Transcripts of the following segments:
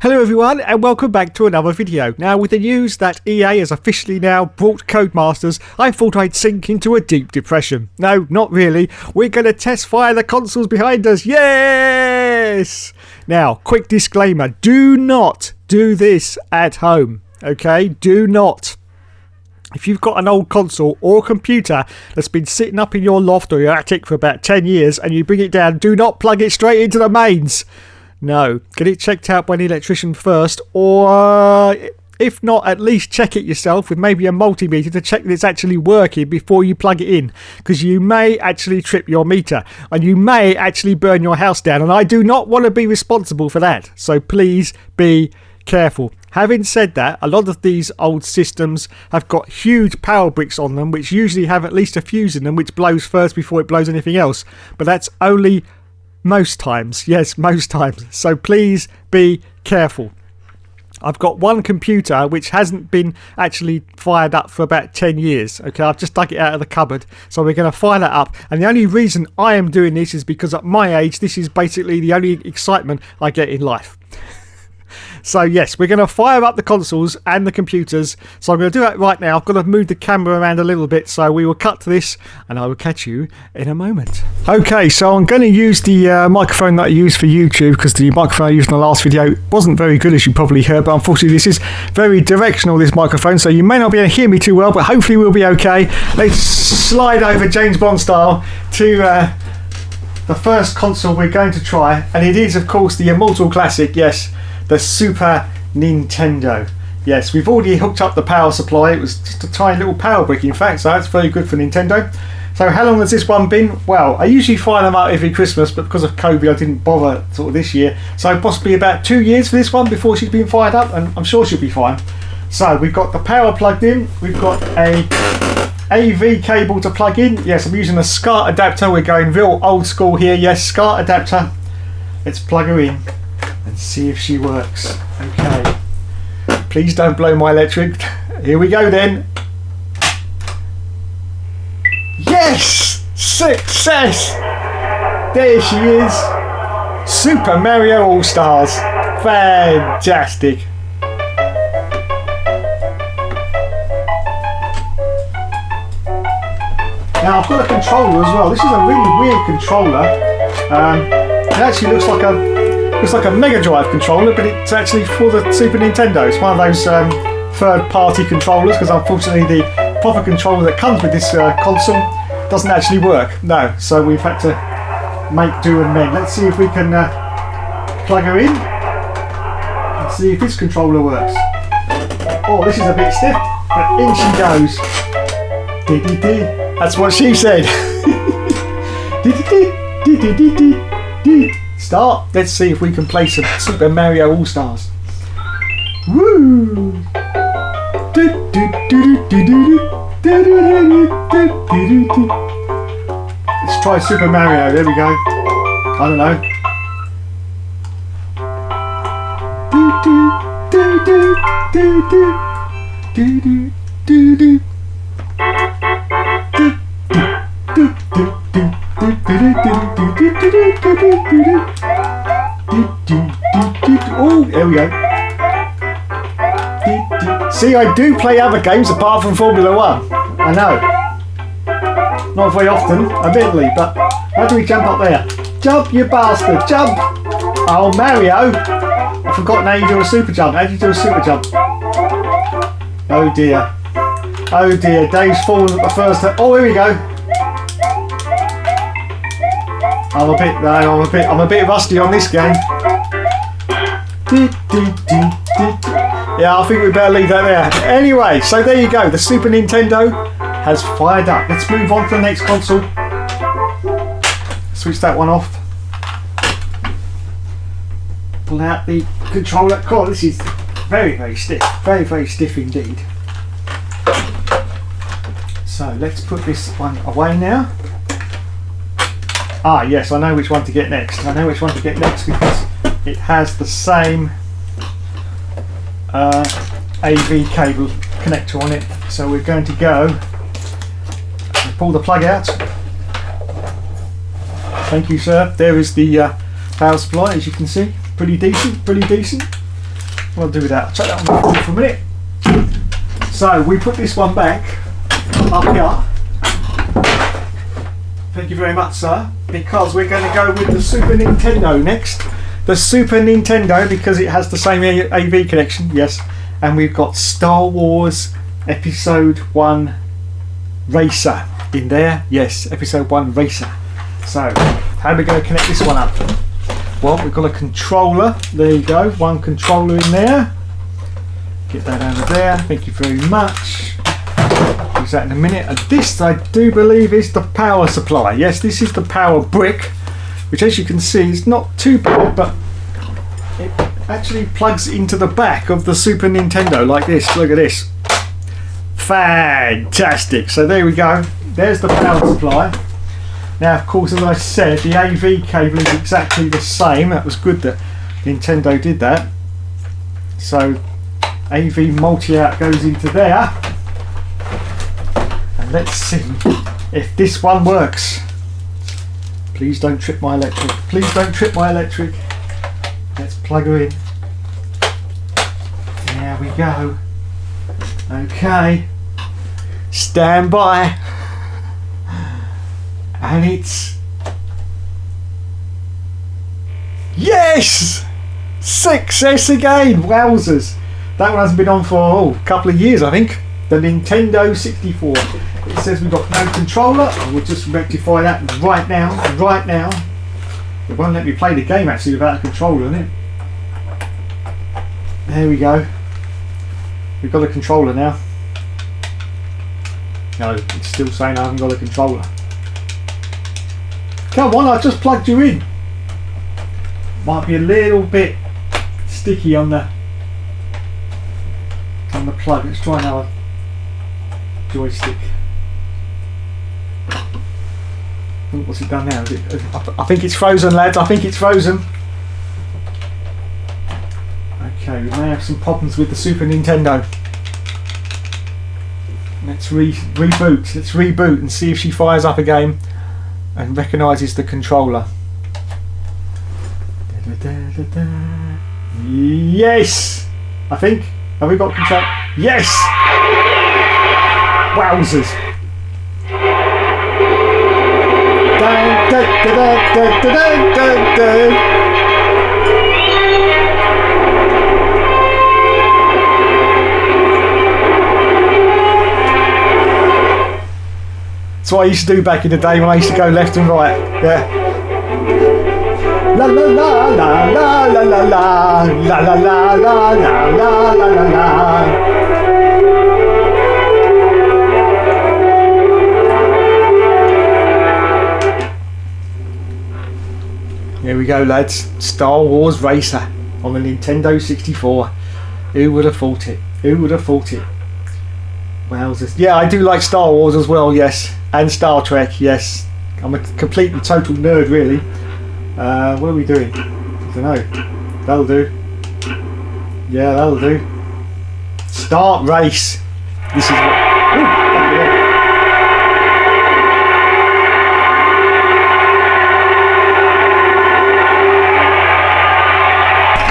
Hello everyone and welcome back to another video. Now with the news that EA has officially now brought Codemasters, I thought I'd sink into a deep depression. No, not really. We're going to test fire the consoles behind us. Yes! Now, quick disclaimer. Do not do this at home. Okay? Do not. If you've got an old console or computer that's been sitting up in your loft or your attic for about 10 years and you bring it down, do not plug it straight into the mains. No, get it checked out by an electrician first, or if not, at least check it yourself with maybe a multimeter to check that it's actually working before you plug it in, because you may actually trip your meter and you may actually burn your house down, and I do not want to be responsible for that, so please be careful. Having said that, a lot of these old systems have got huge power bricks on them which usually have at least a fuse in them which blows first before it blows anything else, but that's only most times. Yes, most times. So please be careful. I've got one computer which hasn't been actually fired up for about 10 years. Okay, I've just dug it out of the cupboard. So we're going to fire that up. And the only reason I am doing this is because at my age, this is basically the only excitement I get in life. So yes, we're going to fire up the consoles and the computers. So I'm going to do that right now. I've got to move the camera around a little bit. So we will cut to this and I will catch you in a moment. Okay, so I'm going to use the microphone that I used for YouTube, because the microphone I used in the last video wasn't very good, as you probably heard. But unfortunately this is very directional, this microphone. So you may not be able to hear me too well, but hopefully we'll be okay. Let's slide over James Bond style to the first console we're going to try. And it is, of course, the immortal classic, yes. The Super Nintendo. Yes, we've already hooked up the power supply. It was just a tiny little power brick, in fact, so that's very good for Nintendo. So how long has this one been? Well, I usually fire them up every Christmas, but because of COVID I didn't bother sort of this year. So possibly about 2 years for this one before she's been fired up, and I'm sure she'll be fine. So we've got the power plugged in. We've got a AV cable to plug in. Yes, I'm using a SCART adapter. We're going real old school here. Yes, SCART adapter. Let's plug her in and see if she works. Okay, please don't blow my electric. Here we go then. Yes, success. There she is, Super Mario All Stars. Fantastic. Now I've got a controller as well. This is a really weird controller. It actually looks like a Mega Drive controller, but it's actually for the Super Nintendo. It's one of those third-party controllers, because unfortunately the proper controller that comes with this console doesn't actually work. No, so we've had to make do and mend. Let's see if we can plug her in and see if this controller works. Oh, this is a bit stiff, but in she goes. Dee-dee-dee. That's what she said. Dee-dee-dee. Start. Let's see if we can play some Super Mario All Stars. Woo! Let's try Super Mario. There we go. I don't know. Oh, there we go. See, I do play other games apart from Formula 1. I know. Not very often, admittedly, but how do we jump up there? Jump, you bastard, jump! Oh, Mario! I've forgotten how you do a super jump. How do you do a super jump? Oh dear. Oh dear, Dave's fallen at the first. Oh, here we go. I'm a bit rusty on this game. Yeah, I think we better leave that there. Anyway, so there you go. The Super Nintendo has fired up. Let's move on to the next console. Switch that one off. Pull out the controller. God, this is very, very stiff. Very, very stiff indeed. So let's put this one away now. Ah, yes, I know which one to get next. I know which one to get next because it has the same AV cable connector on it. So we're going to go and pull the plug out. Thank you, sir. There is the power supply, as you can see. Pretty decent, pretty decent. What I'll do with that, I'll chuck that on the floor for a minute. So we put this one back up here. Thank you very much, sir, because we're going to go with the Super Nintendo next. The Super Nintendo, because it has the same AV connection, yes, and we've got Star Wars Episode 1 Racer in there, yes, Episode 1 Racer. So, how are we going to connect this one up? Well, we've got a controller, there you go, one controller in there. Get that over there, thank you very much. Use that in a minute. And this, I do believe, is the power supply. Yes, this is the power brick, which, as you can see, is not too bad, but it actually plugs into the back of the Super Nintendo like this. Look at this. Fantastic. So there we go. There's the power supply. Now, of course, as I said, the AV cable is exactly the same. That was good that Nintendo did that. So AV multi-out goes into there. And let's see if this one works. Please don't trip my electric. Please don't trip my electric. Let's plug her in. There we go. Okay. Stand by. And it's... Yes! Success again! Wowzers! That one hasn't been on for a couple of years, I think. The Nintendo 64. It says we've got no controller. We'll just rectify that right now. Right now. It won't let me play the game actually without a controller in it. There we go. We've got a controller now. No, it's still saying I haven't got a controller. Come on, I just plugged you in. Might be a little bit sticky on the plug. Let's try another joystick. Ooh, what's it done now? Is it, I think it's frozen, lads. I think it's frozen. Okay, we may have some problems with the Super Nintendo. Let's reboot. Let's reboot and see if she fires up again and recognises the controller. Yes! I think. Have we got control? Yes! Wowzers! Dun, dun, dun, dun, dun, dun, dun. That's what I used to do back in the day when I used to go left and right. Yeah. La la la la la la la la la la la la la la la la. Here we go, lads. Star Wars Racer on the Nintendo 64. Who would have thought it? Who would have thought it? Wowzers. Yeah, I do like Star Wars as well, yes. And Star Trek, yes. I'm a complete and total nerd, really. What are we doing? I don't know. That'll do. Yeah, that'll do. Start race. This is what... Ooh,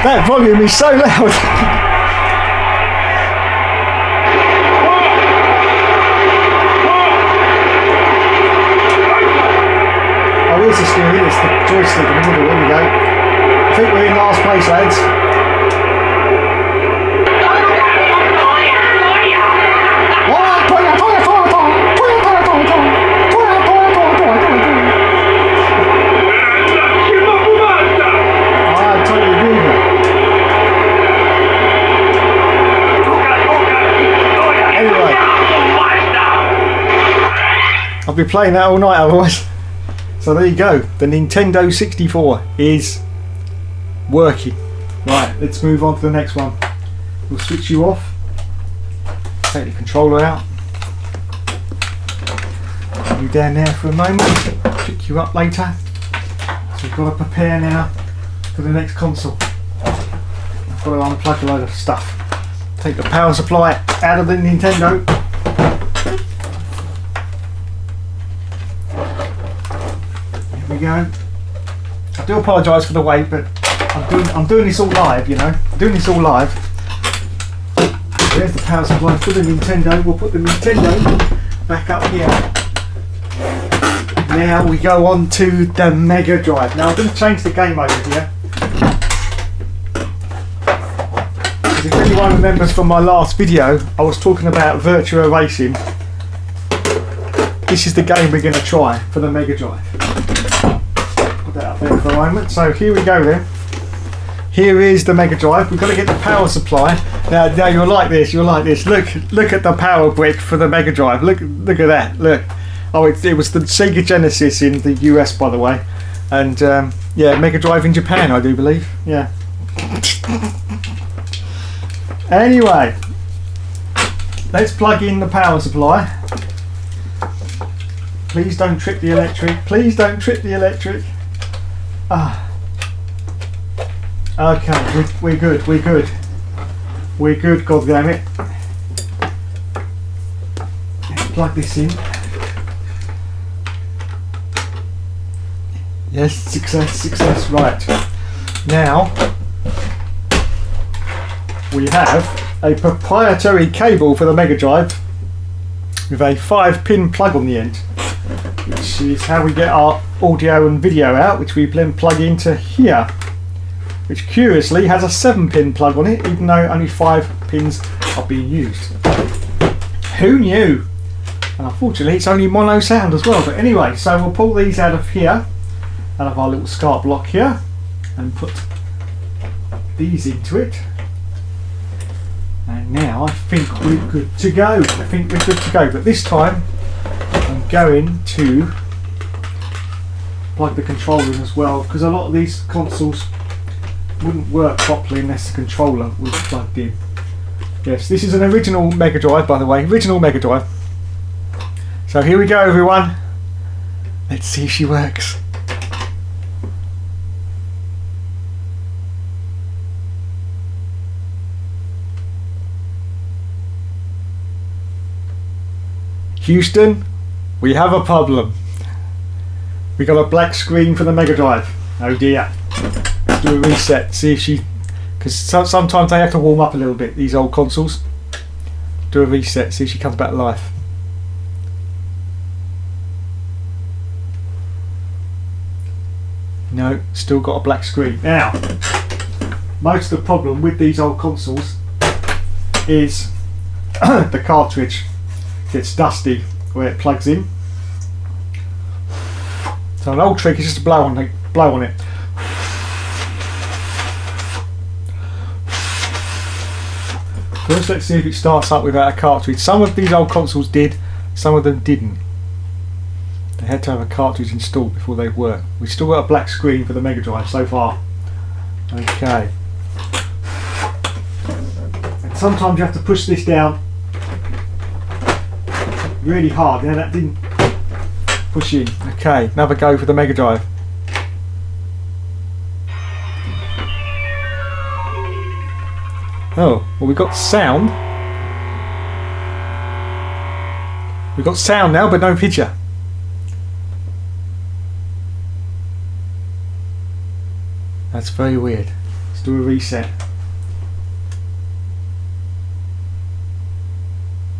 that volume is so loud. Oh, here's the steering, it's the joystick in the middle. There we go. I think we're in last place, lads. I'll be playing that all night otherwise. So there you go. The Nintendo 64 is working. Right, let's move on to the next one. We'll switch you off. Take the controller out. Put you down there for a moment. Pick you up later. So we've got to prepare now for the next console. I've got to unplug a load of stuff. Take the power supply out of the Nintendo. Go. I do apologise for the wait, but I I'm doing this all live, you know. I'm doing this all live. There's the power supply for the Nintendo. We'll put the Nintendo back up here. Now we go on to the Mega Drive. Now I'm going to change the game over here. Because if anyone remembers from my last video, I was talking about Virtua Racing. This is the game we're going to try for the Mega Drive. Put that up there for a moment. So here we go then. Here is the Mega Drive. We've got to get the power supply. Now you'll like this. You'll like this. Look at the power brick for the Mega Drive. Look at that. Look. Oh, it was the Sega Genesis in the US, by the way, and yeah, Mega Drive in Japan, I do believe. Yeah. Anyway, let's plug in the power supply. Please don't trip the electric. Please don't trip the electric. Ah. Okay, we're good. We're good. We're good. God damn it. Let's plug this in. Yes, success. Right. Now we have a proprietary cable for the Mega Drive with a 5-pin plug on the end, which is how we get our audio and video out, which we then plug into here, which curiously has a 7-pin plug on it, even though only 5 pins are being used. Who knew? And unfortunately it's only mono sound as well. But anyway, so we'll pull these out of here, out of our little SCART block here, and put these into it. And now I think we're good to go. But this time I'm going to plug the controller in as well, because a lot of these consoles wouldn't work properly unless the controller was plugged in. Yes, this is an original Mega Drive, by the way. Original Mega Drive. So here we go, everyone. Let's see if she works. Houston, we have a problem. We got a black screen for the Mega Drive. Oh dear. Let's do a reset, see if she, because sometimes they have to warm up a little bit, these old consoles. Do a reset, see if she comes back to life. No, still got a black screen. Now, most of the problem with these old consoles is the cartridge gets dusty where it plugs in. So an old trick is just to blow on it. First, let's see if it starts up without a cartridge. Some of these old consoles did, some of them didn't. They had to have a cartridge installed before they work. We've still got a black screen for the Mega Drive so far. Okay. And sometimes you have to push this down really hard. Now that didn't push in. Okay, another go for the Mega Drive. Oh, well, we've got sound. We've got sound now, but no picture. That's very weird. Let's do a reset.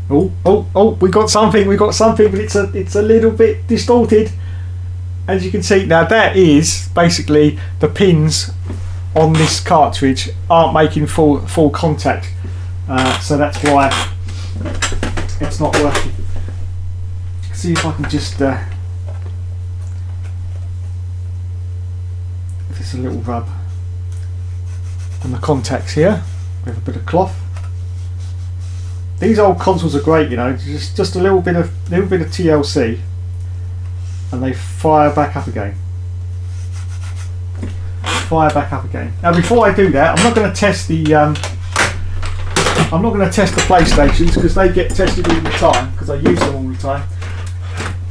Oh, we got something, but it's a little bit distorted. As you can see, now that is basically the pins on this cartridge aren't making full contact, so that's why it's not working. See if I can just give this a little rub on the contacts here with a bit of cloth. These old consoles are great, you know, just a little bit of TLC, and they fire back up again. Now, before I do that, I'm not going to test the PlayStations, because they get tested all the time, because I use them all the time.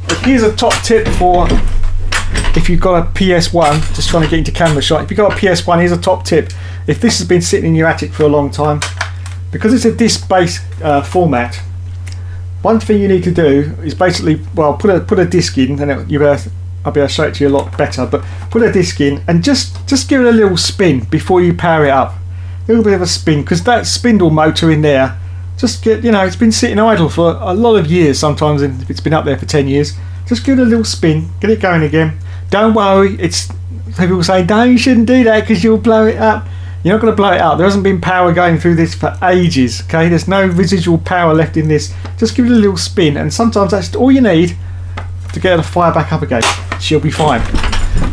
But here's a top tip for if you've got a PS1, just trying to get into camera shot. If you've got a PS1, here's a top tip. If this has been sitting in your attic for a long time, because it's a disc-based format, one thing you need to do is basically, well, put a disc in, and I'll be able to show it to you a lot better. But put a disc in and just give it a little spin before you power it up. A little bit of a spin, because that spindle motor in there, just get, you know, it's been sitting idle for a lot of years sometimes, and if it's been up there for 10 years, just give it a little spin, get it going again. Don't worry, it's, people say, no, you shouldn't do that because you'll blow it up. You're not going to blow it up. There hasn't been power going through this for ages, okay? There's no residual power left in this. Just give it a little spin, and sometimes that's all you need to get her to fire back up again. She'll be fine.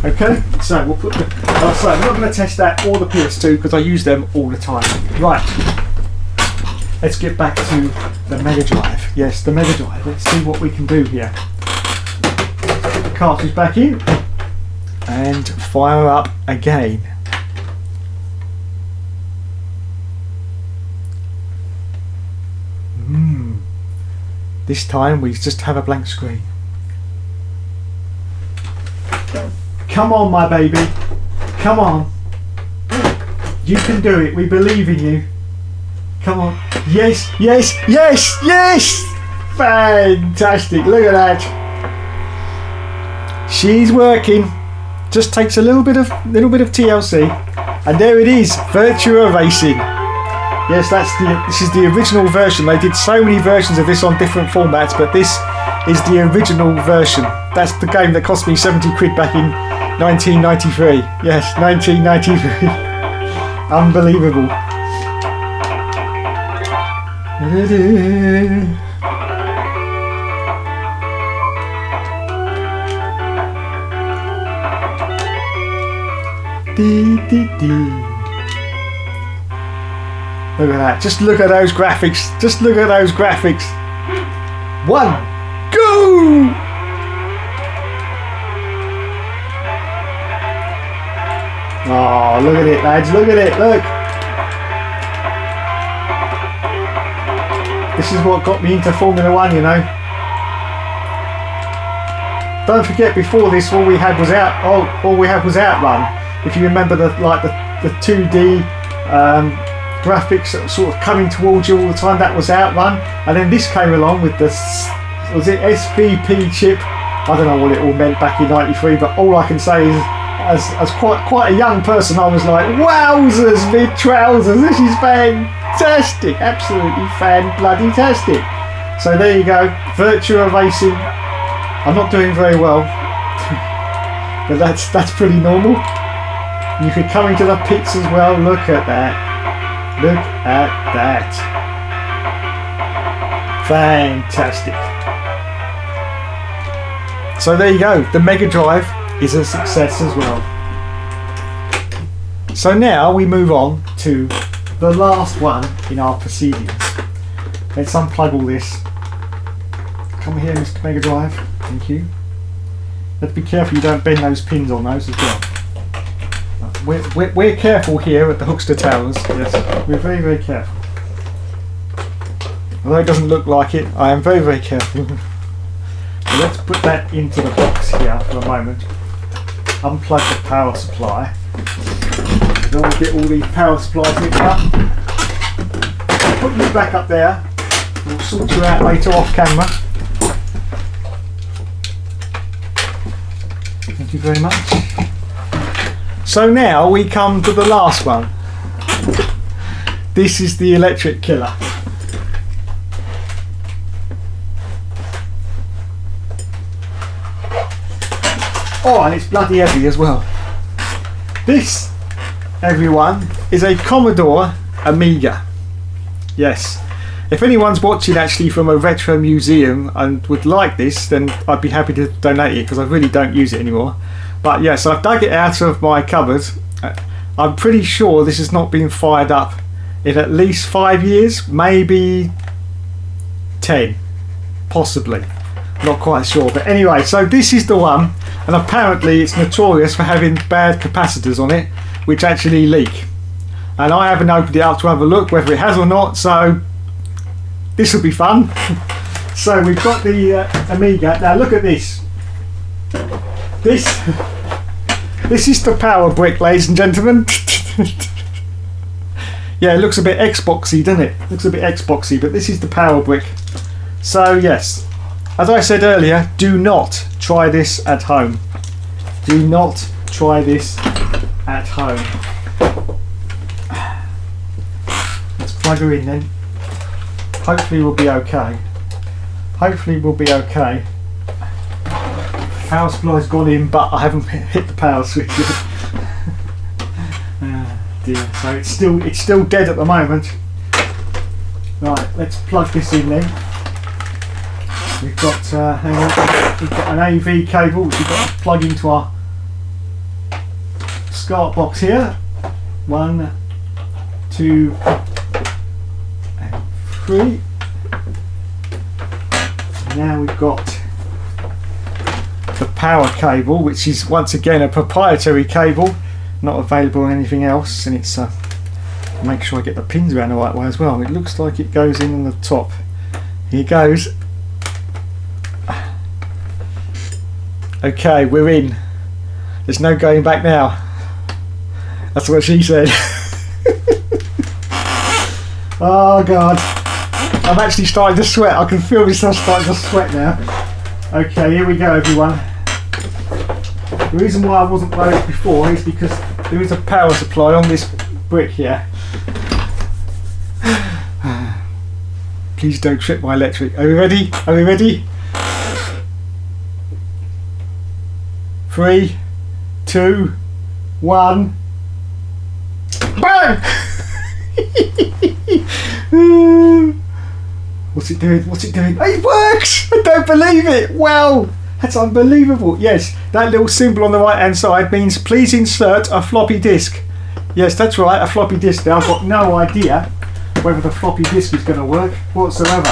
Okay, so we'll put the, so I'm not going to test that or the PS2 because I use them all the time. Right, let's get back to the Mega Drive. Yes, the Mega Drive. Let's see what we can do here. Put the cartridge back in and fire up again. This time we just have a blank screen. Come on, my baby. Come on. You can do it. We believe in you. Come on. Yes, yes, yes, yes! Fantastic. Look at that. She's working. Just takes a little bit of TLC. And there it is. Virtua Racing. Yes, this is the original version. They did so many versions of this on different formats, but this is the original version. That's the game that cost me 70 quid back in 1993. Yes, 1993. Unbelievable. Look at that. Just look at those graphics. Just look at those graphics. One, go! Oh, look at it, lads. Look at it. Look. This is what got me into Formula One, you know. Don't forget, before this, all we had was Outrun. If you remember the 2D graphics sort of coming towards you all the time, that was Outrun. And then this came along with the, was it SVP chip? I don't know what it all meant back in '93, but all I can say is, as quite a young person, I was like, wowzers, mid trousers, this is fantastic, absolutely fan-bloody-tastic. So there you go, Virtua Racing. I'm not doing very well, but that's pretty normal. You could come into the pits as well. Look at that. Look at that. Fantastic. So there you go. The Mega Drive is a success as well. So now we move on to the last one in our proceedings. Let's unplug all this. Come here, Mr. Mega Drive. Thank you. Let's be careful you don't bend those pins on those as well. We're careful here at the Hookster Towers. Yes, we're very, very careful. Although it doesn't look like it, I am very, very careful. So let's put that into the box here for a moment. Unplug the power supply. Then we'll get all these power supplies mixed up. Put you back up there. We'll sort you out later off camera. Thank you very much. So now we come to the last one. This is the electric killer. Oh, and it's bloody heavy as well. This, everyone, is a Commodore Amiga. Yes. If anyone's watching actually from a retro museum and would like this, then I'd be happy to donate it because I really don't use it anymore. But yes, I've dug it out of my cupboard. I'm pretty sure this has not been fired up in at least 5 years, maybe 10, possibly. Not quite sure. But anyway, so this is the one, and apparently it's notorious for having bad capacitors on it, which actually leak. And I haven't opened it up to have a look whether it has or not, so this will be fun. So we've got the Amiga. Now look at this. This is the power brick, ladies and gentlemen. Yeah, it looks a bit Xboxy, doesn't it? Looks a bit Xboxy, but this is the power brick. So yes, as I said earlier, do not try this at home. Do not try this at home. Let's plug her in then. Hopefully we'll be okay. Hopefully we'll be okay. Power supply's gone in, but I haven't hit the power switch yet. Dear. So it's still dead at the moment. Right, let's plug this in then. We've got hang on, we've got an AV cable which we've got to plug into our SCART box here. 1, 2 and 3. Now we've got the power cable, which is once again a proprietary cable, not available on anything else, and it's make sure I get the pins around the right way as well. It looks like it goes in on the top. Here goes. Okay, we're in. There's no going back now. That's what she said. Oh God, I'm actually starting to sweat. I can feel myself starting to sweat now. Okay, here we go everyone. The reason why I wasn't loaded before is because there is a power supply on this brick here. Please don't trip my electric. Are we ready? Are we ready? 3, 2, 1. Bang! What's it doing? What's it doing? It works! I don't believe it! Wow! That's unbelievable. Yes, that little symbol on the right hand side means please insert a floppy disk. Yes, that's right, a floppy disk. Now I've got no idea whether the floppy disk is going to work whatsoever.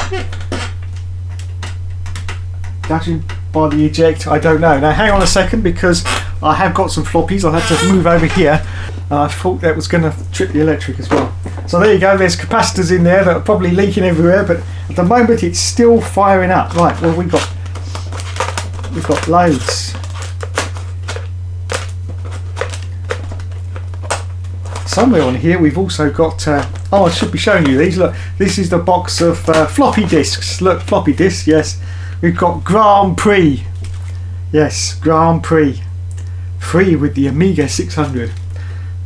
Judging by the eject, I don't know. Now hang on a second, because I have got some floppies. I had to move over here. I thought that was going to trip the electric as well. So there you go, there's capacitors in there that are probably leaking everywhere, but at the moment it's still firing up. Right, well we've got loads. Somewhere on here we've also got oh, I should be showing you these. Look, this is the box of floppy disks. Look, floppy disks. Yes, we've got Grand Prix. Yes, Grand Prix, free with the Amiga 600.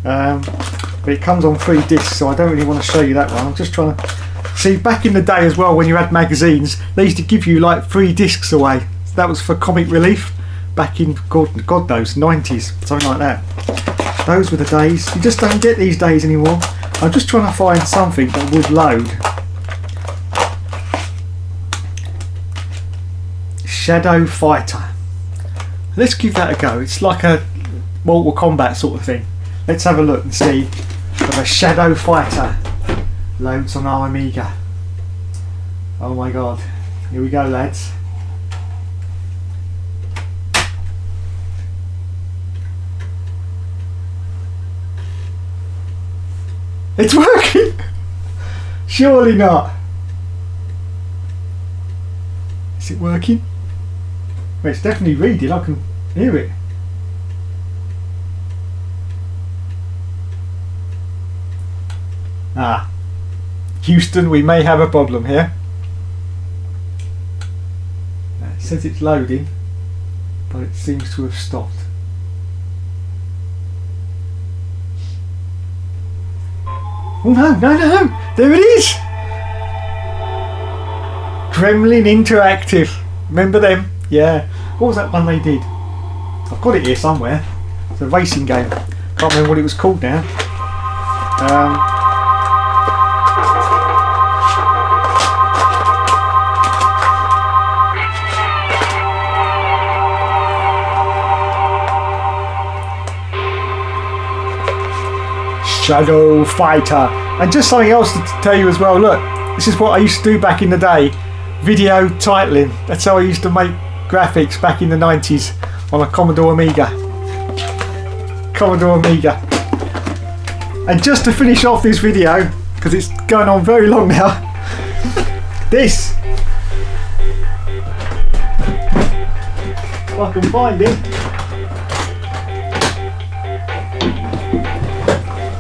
But it comes on 3 discs, so I don't really want to show you that one. I'm just trying to see, back in the day as well, when you had magazines, they used to give you like 3 discs away. That was for comic relief back in God knows 90s, something like that. Those were the days. You just don't get these days anymore. I'm just trying to find something that would load. Shadow Fighter. Let's give that a go. It's like a Mortal Kombat sort of thing. Let's have a look and see if a Shadow Fighter loads on our Amiga. Oh my God. Here we go, lads. It's working! Surely not. Is it working? Well, it's definitely reading. I can hear it. Ah, Houston, we may have a problem here. It says it's loading, but it seems to have stopped. Oh no, there it is! Gremlin Interactive. Remember them? Yeah. What was that one they did? I've got it here somewhere. It's a racing game. Can't remember what it was called now. Shadow Fighter. And just something else to tell you as well. Look, this is what I used to do back in the day. Video titling. That's how I used to make graphics back in the 90s on a Commodore Amiga. Commodore Amiga. And just to finish off this video, because it's going on very long now, this, if I can find it,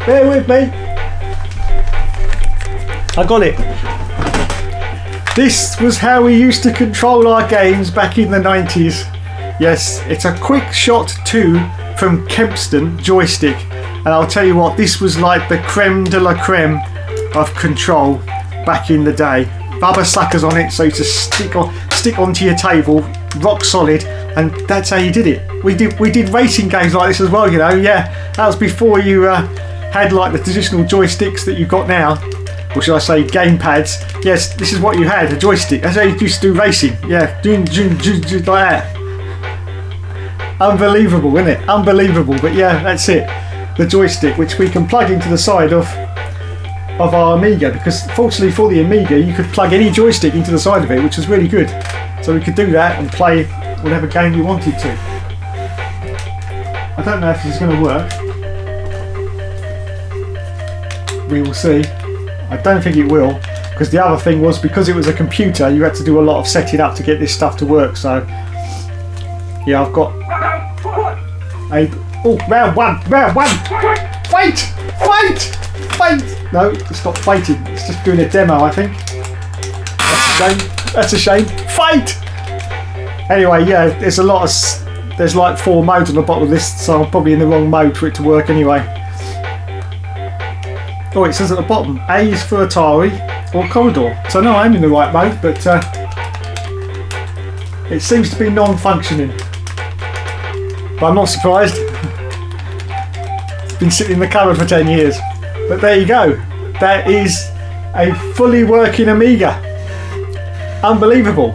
bear with me, I got it. This was how we used to control our games back in the 90s. Yes, it's a Quick Shot 2 from Kempston joystick, and I'll tell you what, this was like the creme de la creme of control back in the day. Rubber suckers on it, so you just stick onto your table, rock solid, and that's how you did it. We did racing games like this as well, you know. Yeah, that was before you had like the traditional joysticks that you've got now, or should I say game pads. Yes, this is what you had, a joystick. That's how you used to do racing. Yeah, like that. Unbelievable, isn't it? Unbelievable. But yeah, that's it. The joystick, which we can plug into the side of our Amiga, because fortunately for the Amiga you could plug any joystick into the side of it, which was really good. So we could do that and play whatever game you wanted to. I don't know if this is going to work. We will see. I don't think it will, because the other thing was, because it was a computer, you had to do a lot of setting up to get this stuff to work. So yeah, I've got round one. Wait! No, stop fighting. It's just doing a demo, I think. That's a shame. Fight! Anyway, yeah, there's like 4 modes on the bottom of this, so I'm probably in the wrong mode for it to work anyway. Oh, it says at the bottom, A is for Atari or Commodore. So no, I'm in the right mode, but it seems to be non-functioning. But I'm not surprised. It's been sitting in the cupboard for 10 years. But there you go. That is a fully working Amiga. Unbelievable.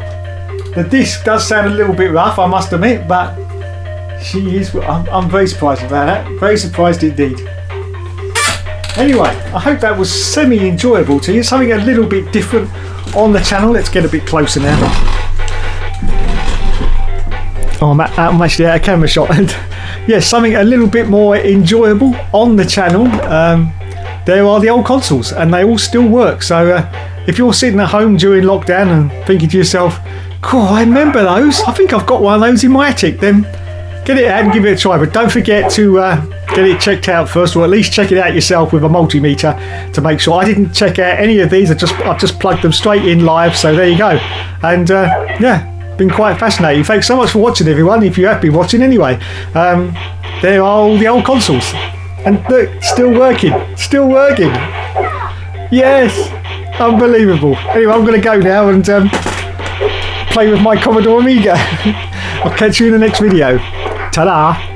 The disc does sound a little bit rough, I must admit, but I'm very surprised about that. Very surprised indeed. Anyway, I hope that was semi-enjoyable to you. Something a little bit different on the channel. Let's get a bit closer now. Oh, I'm actually out of camera shot. Yes, something a little bit more enjoyable on the channel. There are the old consoles, and they all still work. So if you're sitting at home during lockdown and thinking to yourself, cool, I remember those, I think I've got one of those in my attic, then get it out and give it a try. But don't forget to get it checked out first, or at least check it out yourself with a multimeter to make sure. I didn't check out any of these, I've just plugged them straight in live, so there you go. And yeah, been quite fascinating. Thanks so much for watching, everyone, if you have been watching anyway. There are all the old consoles, and look, still working. Yes, unbelievable. Anyway, I'm going to go now and play with my Commodore Amiga. I'll catch you in the next video. Ta-da!